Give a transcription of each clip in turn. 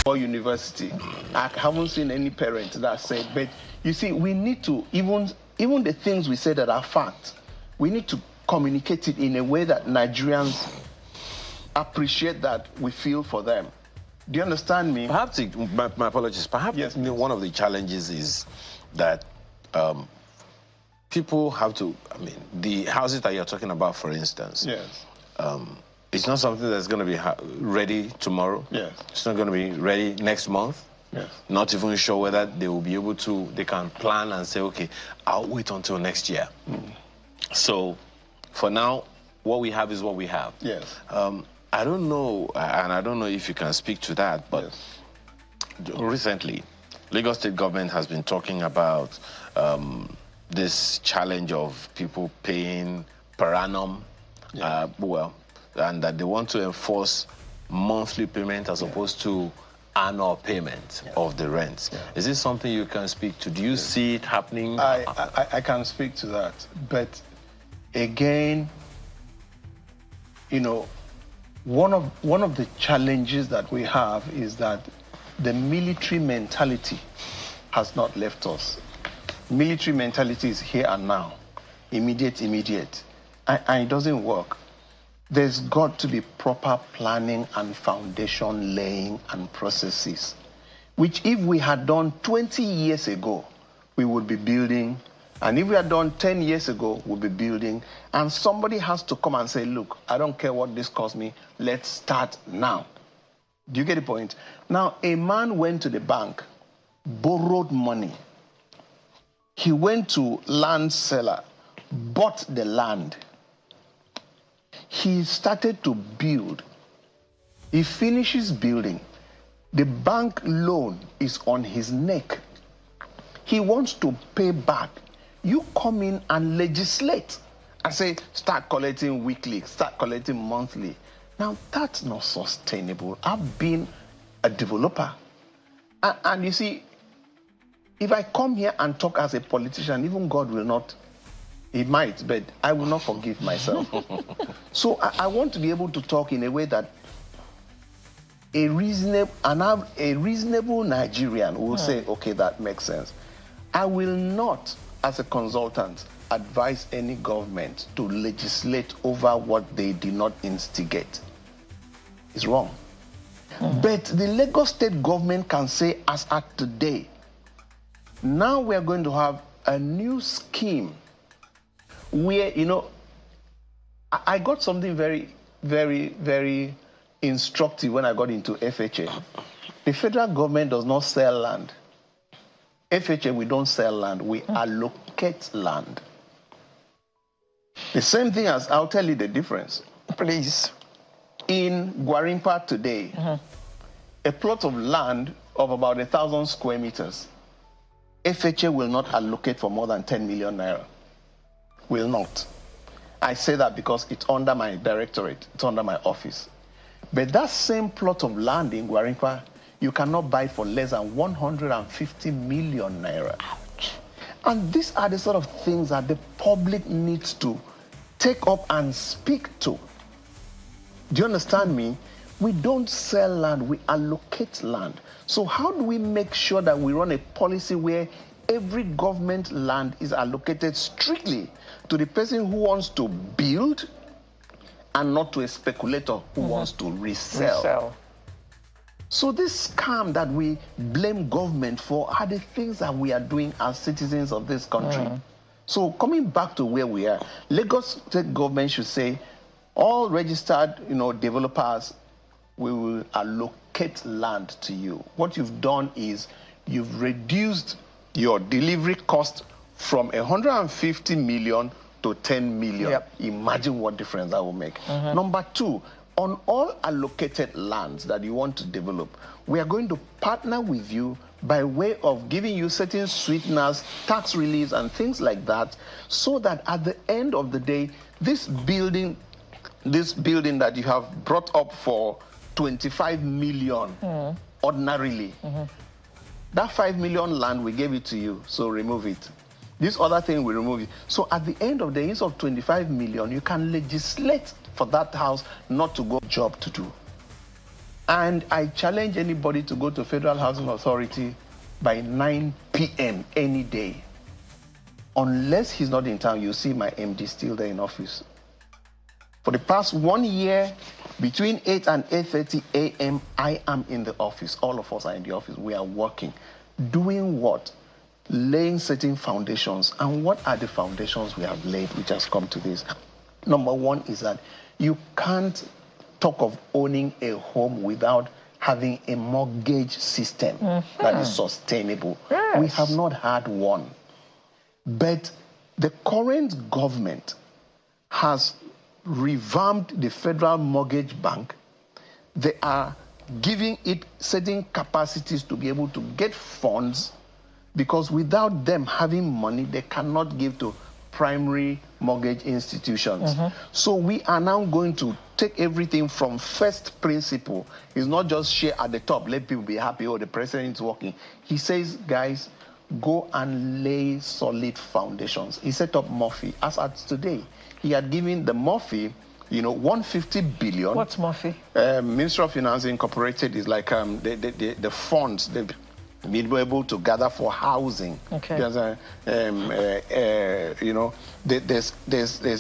or university. I haven't seen any parent that said, but you see, we need to, even the things we say that are fact, we need to communicate it in a way that Nigerians appreciate that we feel for them. Do you understand me? Perhaps, my apologies, perhaps yes, one of the challenges is that people have to, I mean, the houses that you're talking about, for instance, yes. It's not something that's going to be ready tomorrow. Yes. It's not going to be ready next month. Yes. Not even sure whether they will be able to, they can plan and say, okay, I'll wait until next year. So for now, what we have is what we have. Yes. I don't know, and I don't know if you can speak to that, but yes, recently, Lagos State government has been talking about this challenge of people paying per annum, and that they want to enforce monthly payment as opposed to annual payment of the rent. Is this something you can speak to? Do you see it happening? I can speak to that, but again, you know, one of the challenges that we have is that the military mentality has not left us. Military mentality is here and now, immediate, and it doesn't work. There's got to be proper planning and foundation laying and processes, which if we had done 20 years ago, we would be building. And if we had done 10 years ago, we'll be building. And somebody has to come and say, look, I don't care what this cost me. Let's start now. Do you get the point? Now, a man went to the bank, borrowed money. He went to land seller, bought the land. He started to build. He finishes building. The bank loan is on his neck. He wants to pay back. You come in and legislate and say, start collecting weekly, start collecting monthly. Now, that's not sustainable. I've been a developer. And you see, if I come here and talk as a politician, even God will not, he might, but I will not forgive myself. So I want to be able to talk in a way that a reasonable Nigerian will say, okay, that makes sense. I will not, as a consultant, advise any government to legislate over what they did not instigate. It's wrong. But the Lagos State government can say, as at today, now we are going to have a new scheme where, you know, I got something very, very, very instructive when I got into FHA. The federal government does not sell land. FHA, we don't sell land, we allocate land. The same thing as, I'll tell you the difference. Please. In Gwarimpa today, a plot of land of about 1,000 square meters, FHA will not allocate for more than 10 million naira. Will not. I say that because it's under my directorate, it's under my office. But that same plot of land in Gwarimpa, you cannot buy for less than 150 million naira. Ouch. And these are the sort of things that the public needs to take up and speak to. Do you understand me? We don't sell land, we allocate land. So how do we make sure that we run a policy where every government land is allocated strictly to the person who wants to build and not to a speculator who wants to resell? So this scam that we blame government for are the things that we are doing as citizens of this country. So coming back to where we are, Lagos State government should say, all registered, developers, we will allocate land to you. What you've done is you've reduced your delivery cost from 150 million to 10 million. Yep. Imagine what difference that will make. Number two, on all allocated lands that you want to develop, we are going to partner with you by way of giving you certain sweeteners, tax reliefs, and things like that, so that at the end of the day, this building that you have brought up for 25 million ordinarily, that 5 million land, we gave it to you, so remove it. This other thing, we remove it. So at the end of the use of 25 million, you can legislate for that house not to go job to do. And I challenge anybody to go to Federal Housing Authority by 9 p.m. any day. Unless he's not in town, you see my MD still there in office. For the past 1 year, between 8 and 8:30 a.m., I am in the office. All of us are in the office. We are working. Doing what? Laying certain foundations. And what are the foundations we have laid, which has come to this? Number one is that you can't talk of owning a home without having a mortgage system that is sustainable. Yes. We have not had one. But the current government has revamped the Federal Mortgage Bank. They are giving it certain capacities to be able to get funds, because without them having money, they cannot give to primary mortgage institutions. So we are now going to take everything from first principle. It's not just share at the top, let people be happy, oh, the president is working. He says, guys, go and lay solid foundations. He set up Murphy. As at today, he had given the Murphy, 150 billion. What's Murphy? Ministry of Finance Incorporated is like the funds they've been able to gather for housing. Okay. There's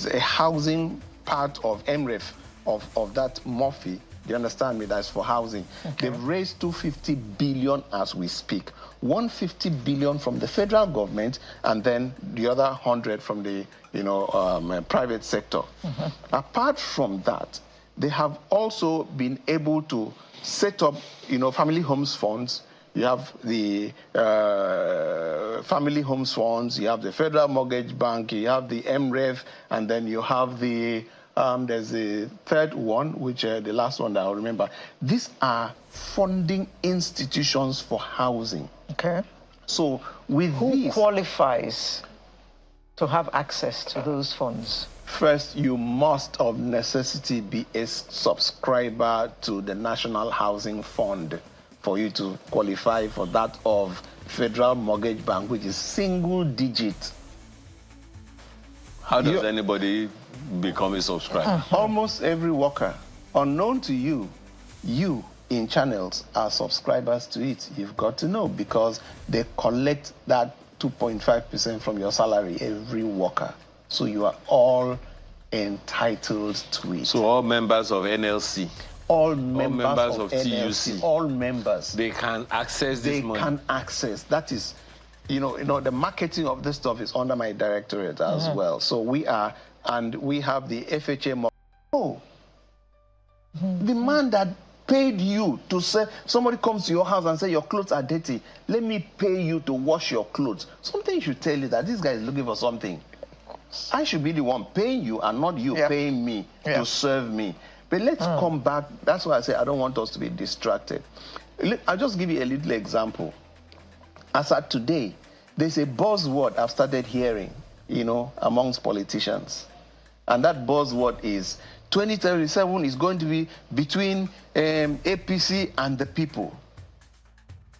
a housing part of MREF of that Murphy. Do you understand me? That's for housing. Okay. They've raised 250 billion as we speak. 150 billion from the federal government, and then the other 100 from the private sector. Apart from that, they have also been able to set up family homes funds. You have the family homes funds, you have the Federal Mortgage Bank, you have the MREF, and then you have the there's the third one, which the last one that I remember. These are funding institutions for housing. Okay. So with who qualifies to have access to those funds? First, you must of necessity be a subscriber to the National Housing Fund for you to qualify for that of Federal Mortgage Bank, which is single digit. How does anybody become a subscriber? Almost every worker. Unknown to you, you in channels are subscribers to it. You've got to know, because they collect that 2.5% from your salary, every worker. So you are all entitled to it. So all members of NLC, all members of NLC, TUC, all members, they can access this money. They can access. That is, the marketing of this stuff is under my directorate as well. So we are, and we have the FHA. The man that paid you to say, somebody comes to your house and say your clothes are dirty, let me pay you to wash your clothes. Something should tell you that this guy is looking for something. I should be the one paying you and not you paying me to serve me. But let's come back. That's why I say I don't want us to be distracted. I'll just give you a little example. As at today, there's a buzzword I've started hearing, amongst politicians. And that buzzword is 2037 is going to be between APC and the people.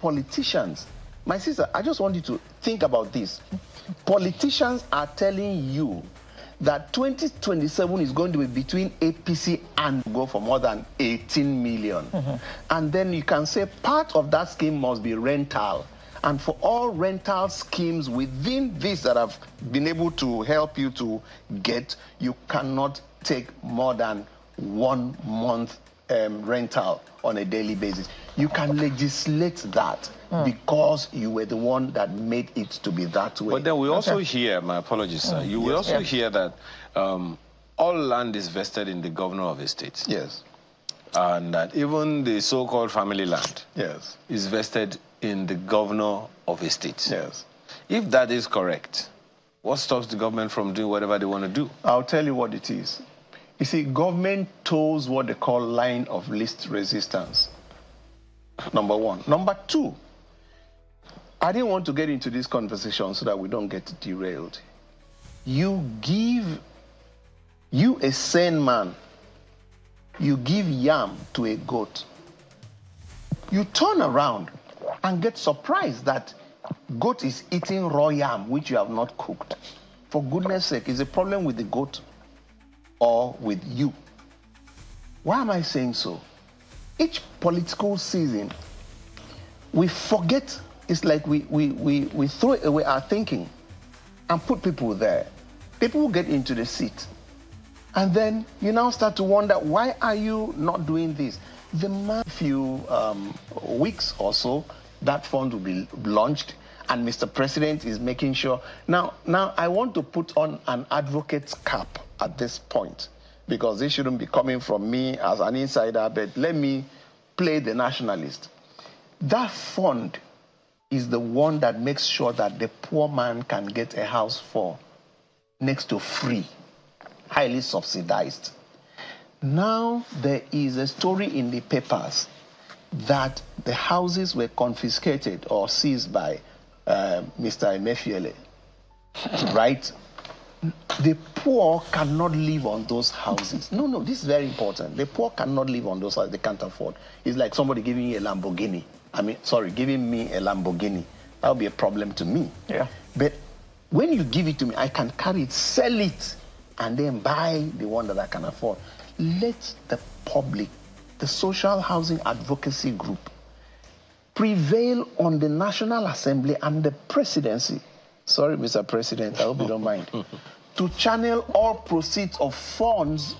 Politicians. My sister, I just want you to think about this. Politicians are telling you that 2027 is going to be between APC and go for more than 18 million. And then you can say part of that scheme must be rental. And for all rental schemes within this that I've been able to help you to get, you cannot take more than 1 month rental on a daily basis. You can legislate that because you were the one that made it to be that way. But then we also hear, my apologies, sir, you will also hear that all land is vested in the governor of a state. Yes. And that even the so-called family land is vested in the governor of a state. Yes. If that is correct, what stops the government from doing whatever they want to do? I'll tell you what it is. You see, government toes what they call line of least resistance. Number one. Number two, I didn't want to get into this conversation so that we don't get derailed. You a sane man, you give yam to a goat. You turn around and get surprised that goat is eating raw yam, which you have not cooked. For goodness sake, is a problem with the goat or with you? Why am I saying so? each political season, we forget. It's like we throw away our thinking and put people there. People will get into the seat. And then you now start to wonder, why are you not doing this? The few weeks or so, that fund will be launched, and Mr. President is making sure. Now I want to put on an advocate's cap at this point, because this shouldn't be coming from me as an insider, but let me play the nationalist. That fund is the one that makes sure that the poor man can get a house for next to free, highly subsidized. Now there is a story in the papers that the houses were confiscated or seized by Mr. Emefiele, right? The poor cannot live on those houses. No, this is very important. The poor cannot live on those houses. They can't afford. It's like somebody giving you a Lamborghini. Giving me a Lamborghini. That would be a problem to me. Yeah. But when you give it to me, I can carry it, sell it, and then buy the one that I can afford. Let the public, the social housing advocacy group, prevail on the National Assembly and the presidency. Sorry, Mr. President, I hope you don't mind. To channel all proceeds of funds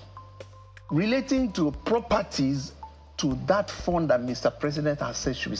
relating to properties to that fund that Mr. President has said should be.